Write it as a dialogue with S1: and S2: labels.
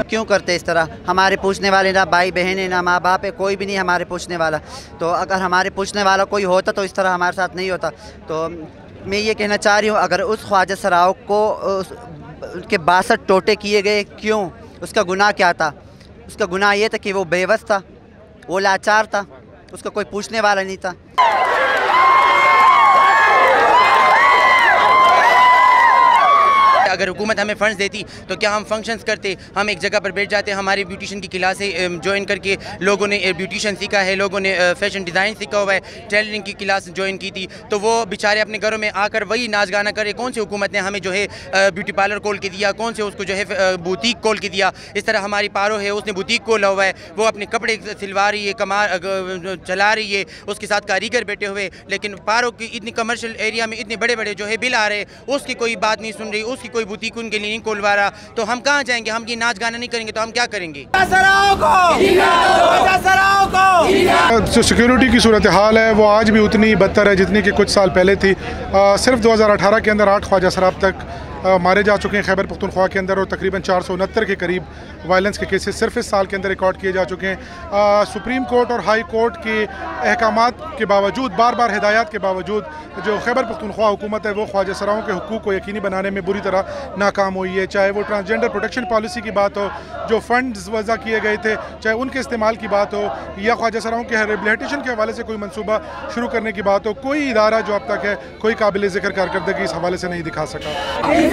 S1: क्यों करते इस तरह? हमारे पूछने वाले ना भाई बहन है, ना माँ बाप है, कोई भी नहीं हमारे पूछने वाला। तो अगर हमारे पूछने वाला कोई होता तो इस तरह हमारे साथ नहीं होता। तो मैं ये कहना चाह रही हूँ, अगर उस ख्वाजा सराव को उनके 62 टोटे किए गए, क्यों? उसका गुनाह क्या था? उसका गुनाह ये था कि वो बेबस था, वो लाचार था, उसका कोई पूछने वाला नहीं था।
S2: अगर हुकूमत हमें फ़ंड्स देती तो क्या हम फंक्शंस करते? हम एक जगह पर बैठ जाते, हमारी ब्यूटिशन की क्लासें ज्वाइन करके लोगों ने ब्यूटिशन सीखा है, लोगों ने फैशन डिज़ाइन सीखा हुआ है, टेलरिंग की क्लास ज्वाइन की थी, तो वो बेचारे अपने घरों में आकर वही नाच गाना करे। कौन सी हुकूमत ने हमें जो है ब्यूटी पार्लर खोल के दिया? कौन से उसको जो है बुटीक खोल के दिया? इस तरह हमारी पारो है, उसने बुटीक खोला हुआ है, वो अपने कपड़े सिलवा रही है, चला रही है, उसके साथ कारीगर बैठे हुए, लेकिन पारो की इतनी कमर्शियल एरिया में इतने बड़े बड़े जो है बिल आ रहे, उसकी कोई बात नहीं सुन रही, उसकी कोई बुटीक उनके लिए नहीं खोलवा रहा। तो हम कहाँ जाएंगे? हम ये नाच गाना नहीं करेंगे तो हम क्या करेंगे?
S3: जो सिक्योरिटी की सूरत हाल है वो आज भी उतनी बदतर है जितनी कि कुछ साल पहले थी। सिर्फ 2018 के अंदर 8 ख्वाजा सराब तक मारे जा चुके हैं खैबर पख्तूनख्वा के अंदर, और तकरीबन 469 के करीब वायलेंस के केसेस सिर्फ इस साल के अंदर रिकॉर्ड किए जा चुके हैं। सुप्रीम कोर्ट और हाई कोर्ट के अहकामात के बावजूद, बार बार हिदायत के बावजूद, जो खैबर पख्तूनख्वा हुकूमत है वो ख्वाजा सराओं के हुकूक को यकीनी बनाने में बुरी तरह नाकाम हुई है। चाहे वो ट्रांसजेंडर प्रोटेक्शन पॉलिसी की बात हो, जो फ़ंड्स वज़ा किए गए थे, चाहे उनके इस्तेमाल की बात हो, या ख्वाजा सराओं के रिहेबिलिटेशन के हवाले से कोई मनसूबा शुरू करने की बात हो, कोई इदारा जो अब तक है कोई काबिल ज़िक्र कारकर्दगी इस हवाले से नहीं दिखा सका।